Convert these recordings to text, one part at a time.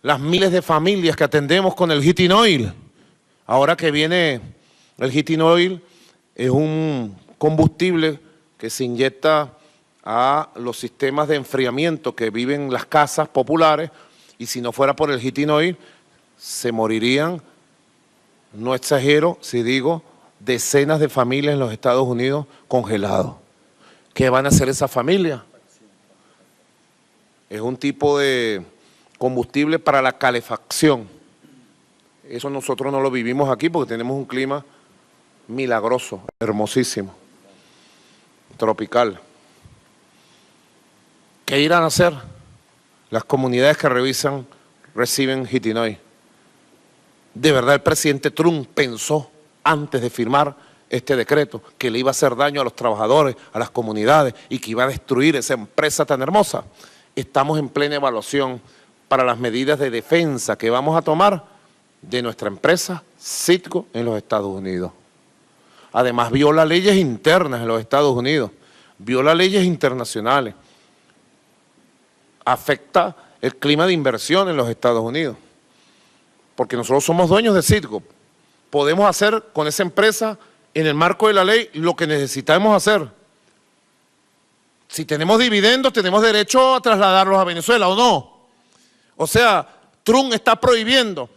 las miles de familias que atendemos con el heating oil. Ahora que viene el heating oil, es un combustible que se inyecta a los sistemas de enfriamiento que viven las casas populares, y si no fuera por el heating oil, se morirían, no exagero si digo, decenas de familias en los Estados Unidos congelados. ¿Qué van a hacer esas familias? Es un tipo de combustible para la calefacción. Eso nosotros no lo vivimos aquí porque tenemos un clima milagroso, hermosísimo, tropical. ¿Qué irán a hacer las comunidades que reciben heating oil? ¿De verdad el presidente Trump pensó antes de firmar este decreto que le iba a hacer daño a los trabajadores, a las comunidades y que iba a destruir esa empresa tan hermosa? Estamos en plena evaluación para las medidas de defensa que vamos a tomar de nuestra empresa Citgo en los Estados Unidos. Además viola leyes internas en los Estados Unidos, viola leyes internacionales, afecta el clima de inversión en los Estados Unidos, porque nosotros somos dueños de Citgo. Podemos hacer con esa empresa, en el marco de la ley, lo que necesitamos hacer. Si tenemos dividendos, tenemos derecho a trasladarlos a Venezuela, ¿o no? O sea, Trump está prohibiendo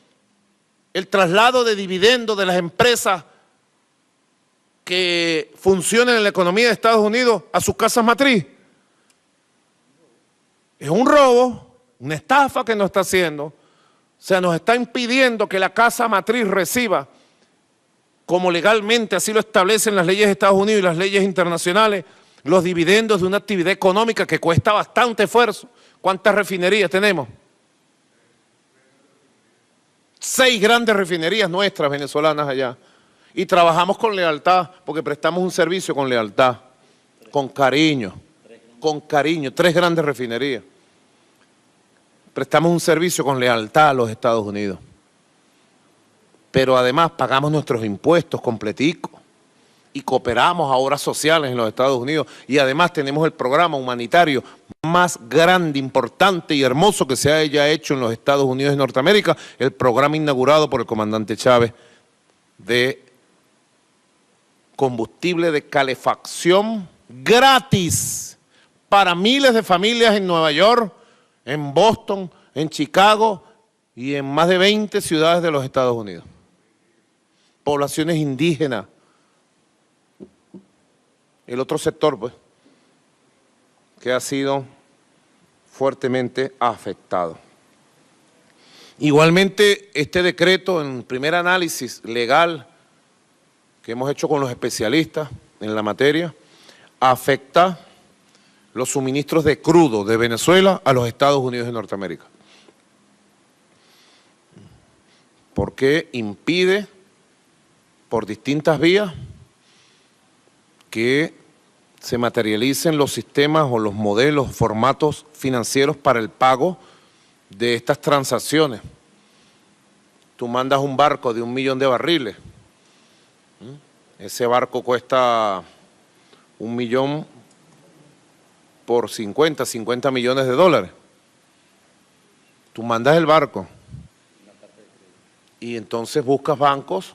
el traslado de dividendos de las empresas que funcionan en la economía de Estados Unidos a sus casas matriz. Es un robo, una estafa que nos está haciendo. O sea, nos está impidiendo que la casa matriz reciba, como legalmente así lo establecen las leyes de Estados Unidos y las leyes internacionales, los dividendos de una actividad económica que cuesta bastante esfuerzo. ¿Cuántas refinerías tenemos? 6 grandes refinerías nuestras venezolanas allá. Y trabajamos con lealtad, porque prestamos un servicio con lealtad, con cariño, 3 grandes refinerías. Prestamos un servicio con lealtad a los Estados Unidos. Pero además pagamos nuestros impuestos completicos y cooperamos a obras sociales en los Estados Unidos. Y además tenemos el programa humanitario más grande, importante y hermoso que se haya hecho en los Estados Unidos de Norteamérica, el programa inaugurado por el comandante Chávez de combustible de calefacción gratis para miles de familias en Nueva York, en Boston, en Chicago y en más de 20 ciudades de los Estados Unidos. Poblaciones indígenas. El otro sector, pues, que ha sido fuertemente afectado. Igualmente, este decreto, en primer análisis legal que hemos hecho con los especialistas en la materia, afecta los suministros de crudo de Venezuela a los Estados Unidos de Norteamérica. Porque impide, por distintas vías, que se materialicen los sistemas o los modelos, formatos financieros para el pago de estas transacciones. Tú mandas un barco de 1 millón de barriles, ese barco cuesta 1 millón por 50 millones de dólares. Tú mandas el barco y entonces buscas bancos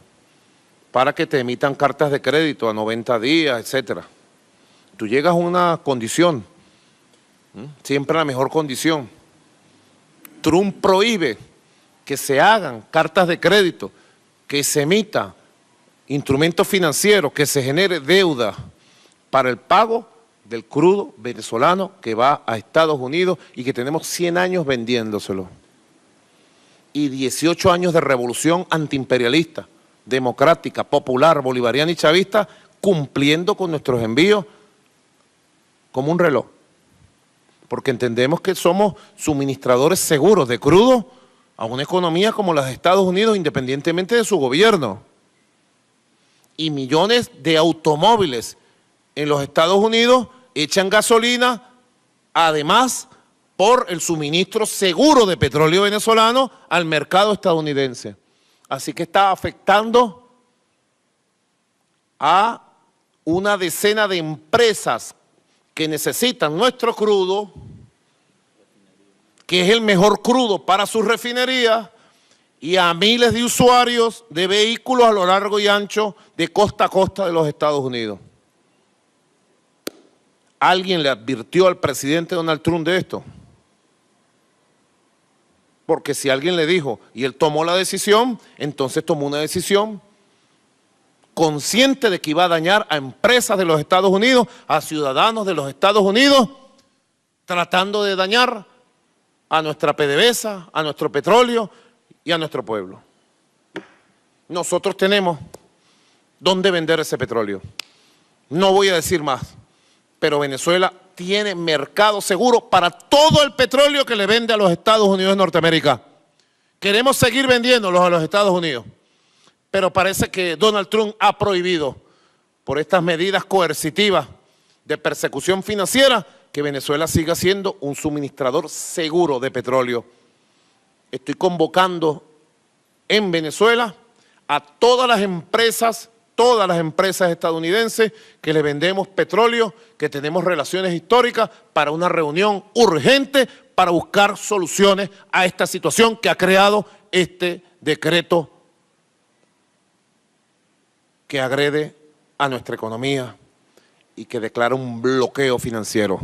para que te emitan cartas de crédito a 90 días, etcétera. Tú llegas a una condición, siempre la mejor condición. Trump prohíbe que se hagan cartas de crédito, que se emita instrumentos financieros, que se genere deuda para el pago del crudo venezolano que va a Estados Unidos y que tenemos 100 años vendiéndoselo. Y 18 años de revolución antiimperialista, democrática, popular, bolivariana y chavista, cumpliendo con nuestros envíos como un reloj. Porque entendemos que somos suministradores seguros de crudo a una economía como la de Estados Unidos, independientemente de su gobierno. Y millones de automóviles en los Estados Unidos echan gasolina, además por el suministro seguro de petróleo venezolano al mercado estadounidense. Así que está afectando a una decena de empresas que necesitan nuestro crudo, que es el mejor crudo para sus refinerías, y a miles de usuarios de vehículos a lo largo y ancho de costa a costa de los Estados Unidos. ¿Alguien le advirtió al presidente Donald Trump de esto? Porque si alguien le dijo y él tomó la decisión, entonces tomó una decisión consciente de que iba a dañar a empresas de los Estados Unidos, a ciudadanos de los Estados Unidos, tratando de dañar a nuestra PDVSA, a nuestro petróleo y a nuestro pueblo. Nosotros tenemos dónde vender ese petróleo. No voy a decir más, pero Venezuela tiene mercado seguro para todo el petróleo que le vende a los Estados Unidos de Norteamérica. Queremos seguir vendiéndolos a los Estados Unidos, pero parece que Donald Trump ha prohibido, por estas medidas coercitivas de persecución financiera, que Venezuela siga siendo un suministrador seguro de petróleo. Estoy convocando en Venezuela a todas las empresas estadounidenses que le vendemos petróleo, que tenemos relaciones históricas, para una reunión urgente para buscar soluciones a esta situación que ha creado este decreto que agrede a nuestra economía y que declara un bloqueo financiero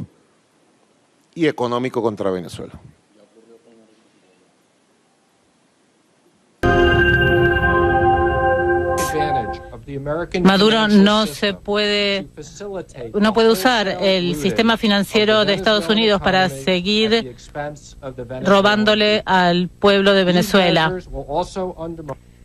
y económico contra Venezuela. Maduro no puede usar el sistema financiero de Estados Unidos para seguir robándole al pueblo de Venezuela.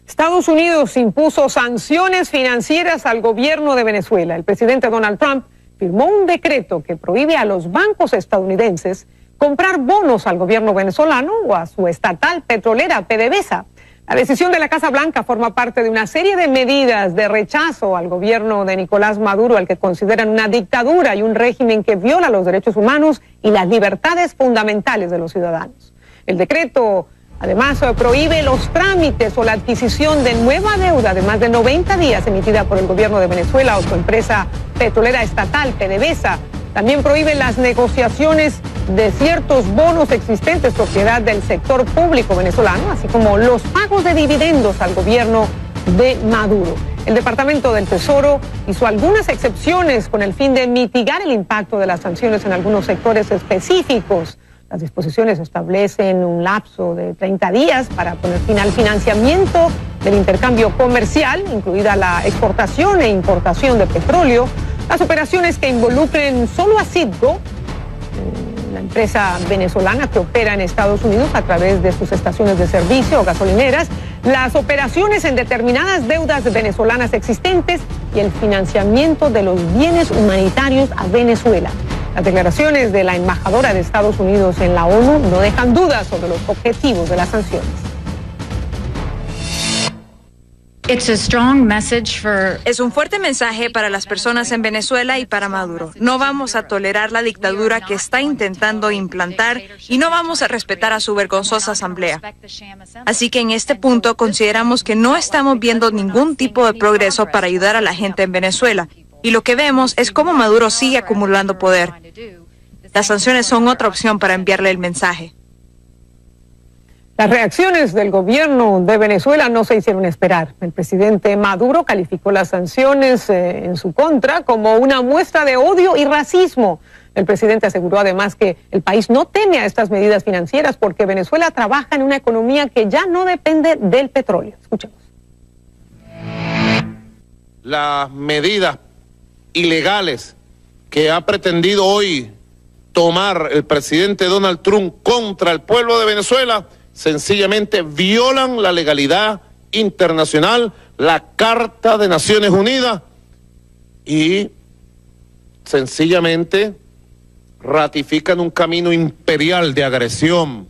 Estados Unidos impuso sanciones financieras al gobierno de Venezuela. El presidente Donald Trump firmó un decreto que prohíbe a los bancos estadounidenses comprar bonos al gobierno venezolano o a su estatal petrolera PDVSA. La decisión de la Casa Blanca forma parte de una serie de medidas de rechazo al gobierno de Nicolás Maduro, al que consideran una dictadura y un régimen que viola los derechos humanos y las libertades fundamentales de los ciudadanos. El decreto, además, prohíbe los trámites o la adquisición de nueva deuda de más de 90 días emitida por el gobierno de Venezuela o su empresa petrolera estatal, PDVSA. También prohíbe las negociaciones de ciertos bonos existentes propiedad del sector público venezolano, así como los pagos de dividendos al gobierno de Maduro. El Departamento del Tesoro hizo algunas excepciones con el fin de mitigar el impacto de las sanciones en algunos sectores específicos. Las disposiciones establecen un lapso de 30 días para poner fin al financiamiento del intercambio comercial, incluida la exportación e importación de petróleo, las operaciones que involucren solo a Citgo, la empresa venezolana que opera en Estados Unidos a través de sus estaciones de servicio o gasolineras, las operaciones en determinadas deudas venezolanas existentes y el financiamiento de los bienes humanitarios a Venezuela. Las declaraciones de la embajadora de Estados Unidos en la ONU no dejan dudas sobre los objetivos de las sanciones. Es un fuerte mensaje para las personas en Venezuela y para Maduro. No vamos a tolerar la dictadura que está intentando implantar y no vamos a respetar a su vergonzosa asamblea. Así que en este punto consideramos que no estamos viendo ningún tipo de progreso para ayudar a la gente en Venezuela. Y lo que vemos es cómo Maduro sigue acumulando poder. Las sanciones son otra opción para enviarle el mensaje. Las reacciones del gobierno de Venezuela no se hicieron esperar. El presidente Maduro calificó las sanciones en su contra como una muestra de odio y racismo. El presidente aseguró además que el país no teme a estas medidas financieras porque Venezuela trabaja en una economía que ya no depende del petróleo. Escuchemos. Las medidas ilegales que ha pretendido hoy tomar el presidente Donald Trump contra el pueblo de Venezuela sencillamente violan la legalidad internacional, la Carta de Naciones Unidas y sencillamente ratifican un camino imperial de agresión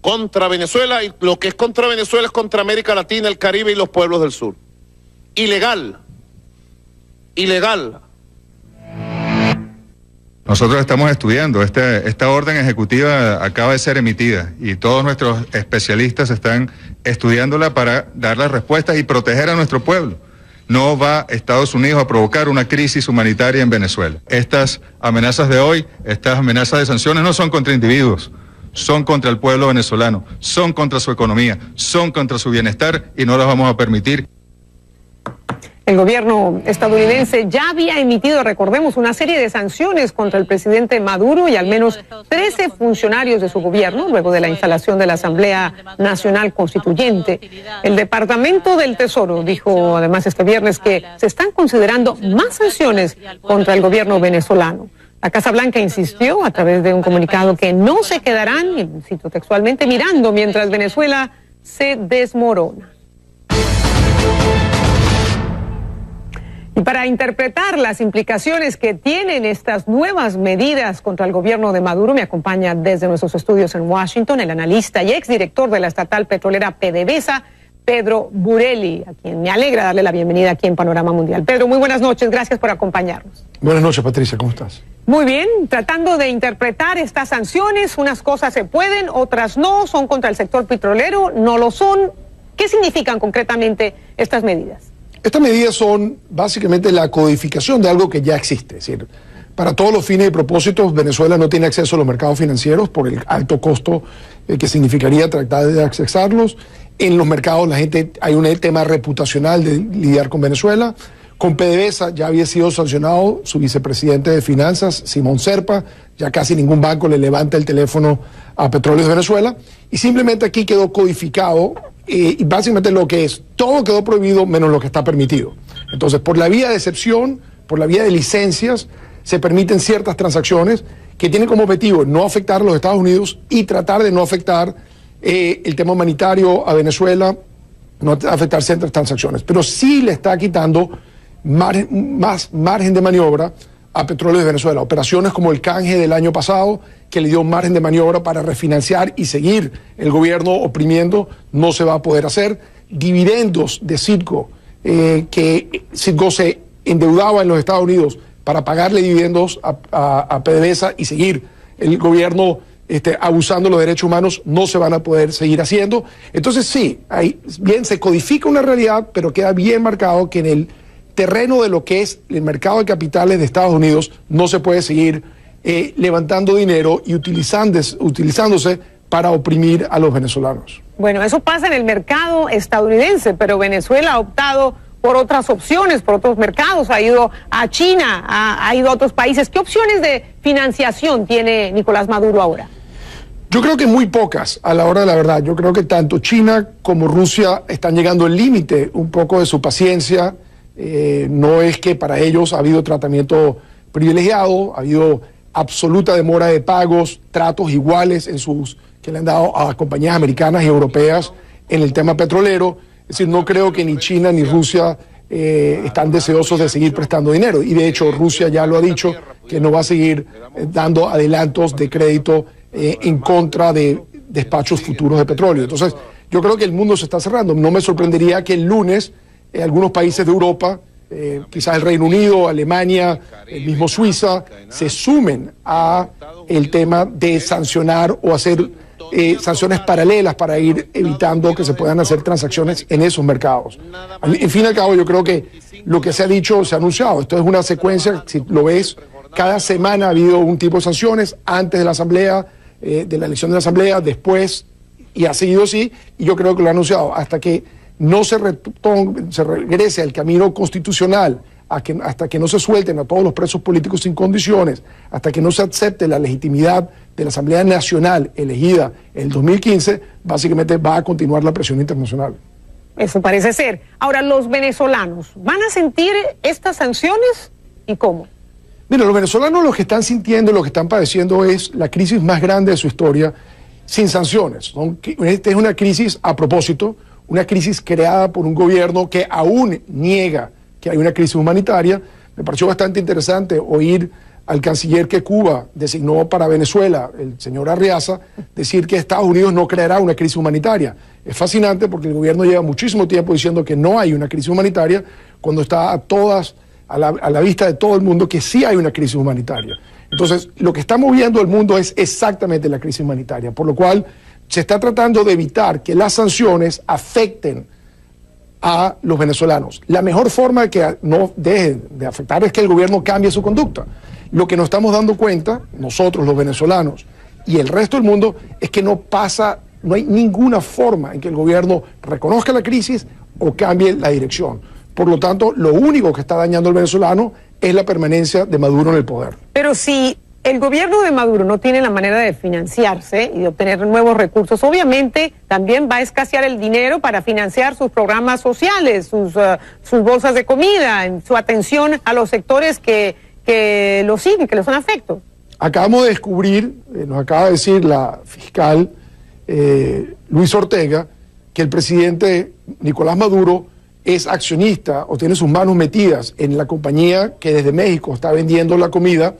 contra Venezuela, y lo que es contra Venezuela es contra América Latina, el Caribe y los pueblos del sur. Ilegal. Nosotros estamos estudiando, esta orden ejecutiva acaba de ser emitida y todos nuestros especialistas están estudiándola para dar las respuestas y proteger a nuestro pueblo. No va Estados Unidos a provocar una crisis humanitaria en Venezuela. Estas amenazas de hoy, estas amenazas de sanciones no son contra individuos, son contra el pueblo venezolano, son contra su economía, son contra su bienestar y no las vamos a permitir. El gobierno estadounidense ya había emitido, recordemos, una serie de sanciones contra el presidente Maduro y al menos 13 funcionarios de su gobierno luego de la instalación de la Asamblea Nacional Constituyente. El Departamento del Tesoro dijo además este viernes que se están considerando más sanciones contra el gobierno venezolano. La Casa Blanca insistió a través de un comunicado que no se quedarán, y cito textualmente, mirando mientras Venezuela se desmorona. Y para interpretar las implicaciones que tienen estas nuevas medidas contra el gobierno de Maduro, me acompaña desde nuestros estudios en Washington el analista y exdirector de la estatal petrolera PDVSA, Pedro Burelli, a quien me alegra darle la bienvenida aquí en Panorama Mundial. Pedro, muy buenas noches, gracias por acompañarnos. Buenas noches, Patricia, ¿cómo estás? Muy bien, tratando de interpretar estas sanciones, unas cosas se pueden, otras no, son contra el sector petrolero, no lo son. ¿Qué significan concretamente estas medidas? Estas medidas son básicamente la codificación de algo que ya existe. Es decir, para todos los fines y propósitos, Venezuela no tiene acceso a los mercados financieros por el alto costo que significaría tratar de accesarlos. En los mercados hay un tema reputacional de lidiar con Venezuela. Con PDVSA ya había sido sancionado su vicepresidente de Finanzas, Simón Serpa. Ya casi ningún banco le levanta el teléfono a Petróleos de Venezuela. Y simplemente aquí quedó codificado y básicamente lo que es, todo quedó prohibido menos lo que está permitido. Entonces, por la vía de excepción, por la vía de licencias, se permiten ciertas transacciones que tienen como objetivo no afectar a los Estados Unidos y tratar de no afectar el tema humanitario a Venezuela, no afectar ciertas transacciones. Pero sí le está quitando más margen de maniobra a Petróleos de Venezuela. Operaciones como el canje del año pasado, que le dio margen de maniobra para refinanciar y seguir el gobierno oprimiendo, no se va a poder hacer. Dividendos de Citgo, que Citgo se endeudaba en los Estados Unidos para pagarle dividendos a PDVSA y seguir el gobierno abusando de los derechos humanos, no se van a poder seguir haciendo. Entonces sí, bien se codifica una realidad, pero queda bien marcado que en el terreno de lo que es el mercado de capitales de Estados Unidos no se puede seguir levantando dinero y utilizándose para oprimir a los venezolanos. Bueno, eso pasa en el mercado estadounidense, pero Venezuela ha optado por otras opciones, por otros mercados, ha ido a China, ha ido a otros países. ¿Qué opciones de financiación tiene Nicolás Maduro ahora? Yo creo que muy pocas, a la hora de la verdad. Yo creo que tanto China como Rusia están llegando al límite un poco de su paciencia. No es que para ellos ha habido tratamiento privilegiado, ha habido absoluta demora de pagos, tratos iguales que le han dado a compañías americanas y europeas en el tema petrolero. Es decir, no creo que ni China ni Rusia están deseosos de seguir prestando dinero. Y de hecho Rusia ya lo ha dicho, que no va a seguir dando adelantos de crédito en contra de despachos futuros de petróleo. Entonces, yo creo que el mundo se está cerrando. No me sorprendería que el lunes algunos países de Europa, quizás el Reino Unido, Alemania, el mismo Suiza, se sumen a el tema de sancionar o hacer sanciones paralelas para ir evitando que se puedan hacer transacciones en esos mercados. En fin y al cabo, yo creo que lo que se ha dicho, se ha anunciado. Esto es una secuencia, si lo ves, cada semana ha habido un tipo de sanciones, antes de la asamblea, de la elección de la asamblea, después, y ha seguido así, y yo creo que lo ha anunciado, hasta que no se regrese al camino constitucional, hasta que no se suelten a todos los presos políticos sin condiciones, hasta que no se acepte la legitimidad de la Asamblea Nacional elegida en el 2015, básicamente va a continuar la presión internacional. Eso parece ser. Ahora, ¿los venezolanos van a sentir estas sanciones y cómo? Mira, los venezolanos lo que están sintiendo, lo que están padeciendo es la crisis más grande de su historia sin sanciones. Esta es una crisis a propósito, una crisis creada por un gobierno que aún niega que hay una crisis humanitaria. Me pareció bastante interesante oír al canciller que Cuba designó para Venezuela, el señor Arriaza, decir que Estados Unidos no creará una crisis humanitaria. Es fascinante porque el gobierno lleva muchísimo tiempo diciendo que no hay una crisis humanitaria, cuando está a la vista de todo el mundo que sí hay una crisis humanitaria. Entonces, lo que está moviendo el mundo es exactamente la crisis humanitaria, por lo cual se está tratando de evitar que las sanciones afecten a los venezolanos. La mejor forma de que no dejen de afectar es que el gobierno cambie su conducta. Lo que nos estamos dando cuenta, nosotros los venezolanos, y el resto del mundo es que no hay ninguna forma en que el gobierno reconozca la crisis o cambie la dirección. Por lo tanto, lo único que está dañando al venezolano es la permanencia de Maduro en el poder. Pero si el gobierno de Maduro no tiene la manera de financiarse y de obtener nuevos recursos, obviamente también va a escasear el dinero para financiar sus programas sociales, sus bolsas de comida, su atención a los sectores que lo siguen, que le son afectos. Acabamos de descubrir, nos acaba de decir la fiscal Luis Ortega, que el presidente Nicolás Maduro es accionista o tiene sus manos metidas en la compañía que desde México está vendiendo la comida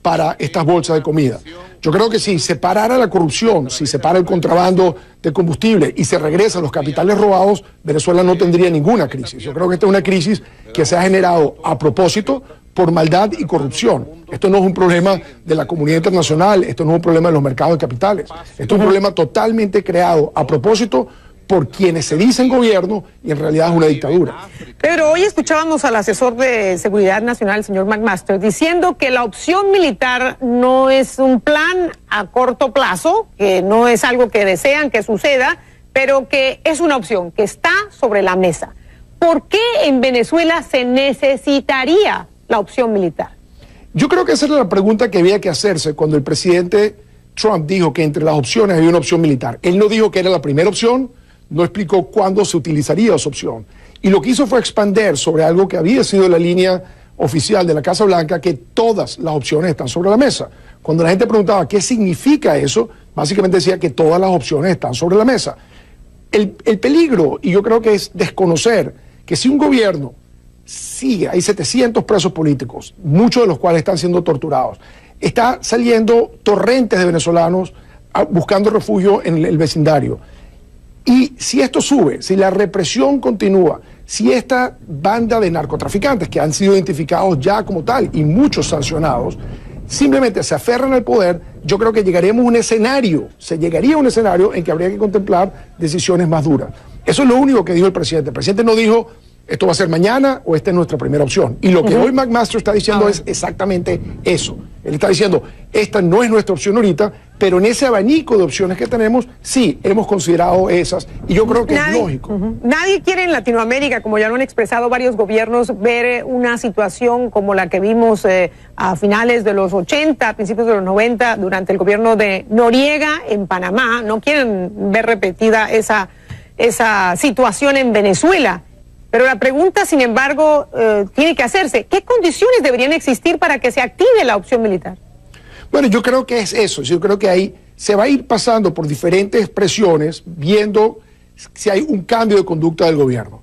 para estas bolsas de comida. Yo creo que si se parara la corrupción, si se para el contrabando de combustible y se regresan los capitales robados, Venezuela no tendría ninguna crisis. Yo creo que esta es una crisis que se ha generado a propósito por maldad y corrupción. Esto no es un problema de la comunidad internacional, esto no es un problema de los mercados de capitales. Esto es un problema totalmente creado a propósito por quienes se dicen gobierno y en realidad es una dictadura. Pedro, hoy escuchábamos al asesor de Seguridad Nacional, el señor McMaster, diciendo que la opción militar no es un plan a corto plazo, que no es algo que desean que suceda, pero que es una opción que está sobre la mesa. ¿Por qué en Venezuela se necesitaría la opción militar? Yo creo que esa era la pregunta que había que hacerse cuando el presidente Trump dijo que entre las opciones había una opción militar. Él no dijo que era la primera opción, no explicó cuándo se utilizaría esa opción. Y lo que hizo fue expander sobre algo que había sido la línea oficial de la Casa Blanca, que todas las opciones están sobre la mesa. Cuando la gente preguntaba qué significa eso, básicamente decía que todas las opciones están sobre la mesa. El peligro, y yo creo que es desconocer que si un gobierno sigue, hay 700 presos políticos, muchos de los cuales están siendo torturados, está saliendo torrentes de venezolanos buscando refugio en el vecindario. Y si esto sube, si la represión continúa, si esta banda de narcotraficantes que han sido identificados ya como tal y muchos sancionados, simplemente se aferran al poder, yo creo que se llegaría a un escenario en que habría que contemplar decisiones más duras. Eso es lo único que dijo el presidente. El presidente no dijo esto va a ser mañana o esta es nuestra primera opción. Y lo que hoy McMaster está diciendo es exactamente eso. Él está diciendo, esta no es nuestra opción ahorita, pero en ese abanico de opciones que tenemos, sí, hemos considerado esas. Y yo creo que es lógico. Nadie quiere en Latinoamérica, como ya lo han expresado varios gobiernos, ver una situación como la que vimos a finales de los 80, a principios de los 90, durante el gobierno de Noriega en Panamá. No quieren ver repetida esa situación en Venezuela. Pero la pregunta, sin embargo, tiene que hacerse. ¿Qué condiciones deberían existir para que se active la opción militar? Bueno, yo creo que es eso. Yo creo que ahí se va a ir pasando por diferentes presiones, viendo si hay un cambio de conducta del gobierno.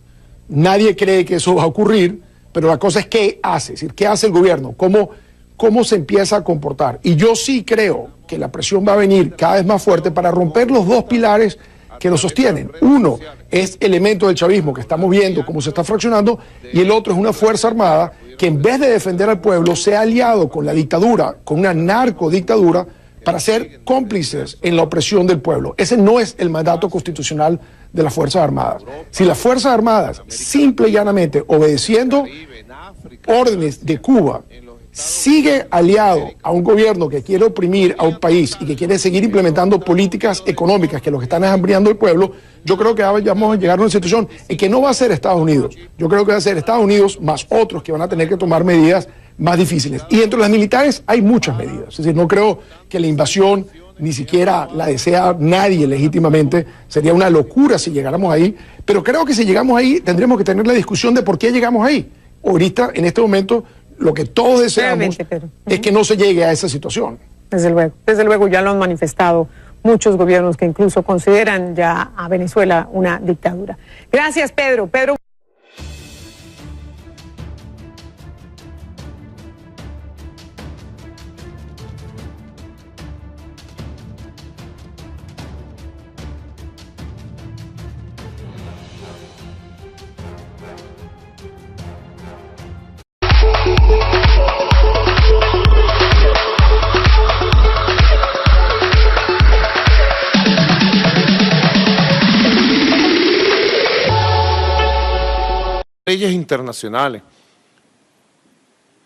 Nadie cree que eso va a ocurrir, pero la cosa es qué hace. Es decir, ¿qué hace el gobierno? ¿Cómo se empieza a comportar? Y yo sí creo que la presión va a venir cada vez más fuerte para romper los dos pilares que lo sostienen. Uno es elemento del chavismo que estamos viendo cómo se está fraccionando, y el otro es una fuerza armada que en vez de defender al pueblo se ha aliado con la dictadura, con una narcodictadura, para ser cómplices en la opresión del pueblo. Ese no es el mandato constitucional de las Fuerzas Armadas. Si las Fuerzas Armadas, simple y llanamente obedeciendo órdenes de Cuba, sigue aliado a un gobierno que quiere oprimir a un país y que quiere seguir implementando políticas económicas que lo que están es hambriando el pueblo, yo creo que vamos a llegar a una situación en que no va a ser Estados Unidos. Yo creo que va a ser Estados Unidos más otros que van a tener que tomar medidas más difíciles. Y dentro de las militares hay muchas medidas. Es decir, no creo que la invasión ni siquiera la desea nadie legítimamente. Sería una locura si llegáramos ahí. Pero creo que si llegamos ahí tendremos que tener la discusión de por qué llegamos ahí. Ahorita, en este momento, lo que todos deseamos es que no se llegue a esa situación. Desde luego ya lo han manifestado muchos gobiernos que incluso consideran ya a Venezuela una dictadura. Gracias, Pedro. Leyes internacionales,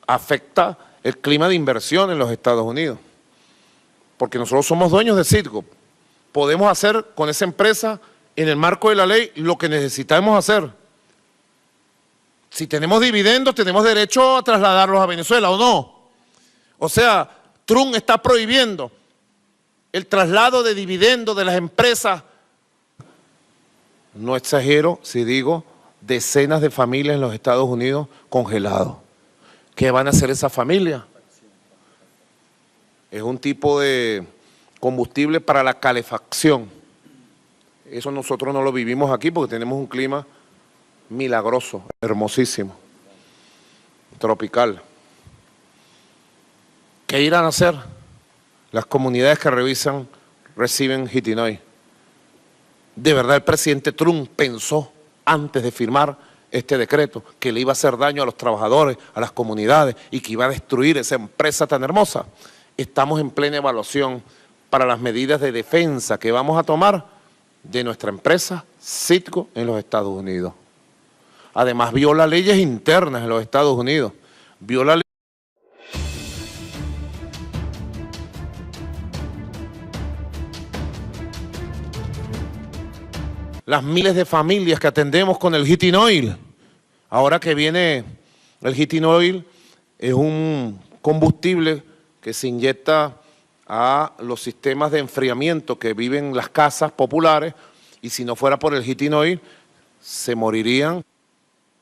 afecta el clima de inversión en los Estados Unidos. porque nosotros somos dueños de Citgo. Podemos hacer con esa empresa, en el marco de la ley, lo que necesitamos hacer. Si tenemos dividendos, tenemos derecho a trasladarlos a Venezuela, ¿o no? O sea, Trump está prohibiendo el traslado de dividendos de las empresas. No exagero si digo decenas de familias en los Estados Unidos congelados. ¿Qué van a hacer esas familias? Es un tipo de combustible para la calefacción. Eso nosotros no lo vivimos aquí porque tenemos un clima milagroso, hermosísimo, tropical. ¿Qué irán a hacer? Las comunidades que reciben Hitinoy. ¿De verdad el presidente Trump pensó antes de firmar este decreto que le iba a hacer daño a los trabajadores, a las comunidades y que iba a destruir esa empresa tan hermosa? Estamos en plena evaluación para las medidas de defensa que vamos a tomar de nuestra empresa Citgo en los Estados Unidos. Además viola leyes internas en los Estados Unidos, viola las miles de familias que atendemos con el Heating Oil. Ahora que viene el Heating Oil, es un combustible que se inyecta a los sistemas de enfriamiento que viven las casas populares, y si no fuera por el Heating Oil, se morirían.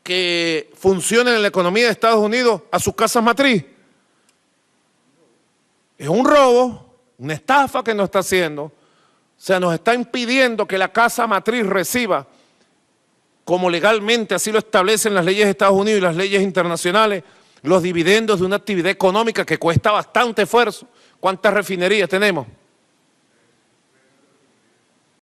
Que funcionen en la economía de Estados Unidos a sus casas matriz. Es un robo, una estafa que nos está haciendo. O sea, nos está impidiendo que la casa matriz reciba, como legalmente así lo establecen las leyes de Estados Unidos y las leyes internacionales, los dividendos de una actividad económica que cuesta bastante esfuerzo. ¿Cuántas refinerías tenemos?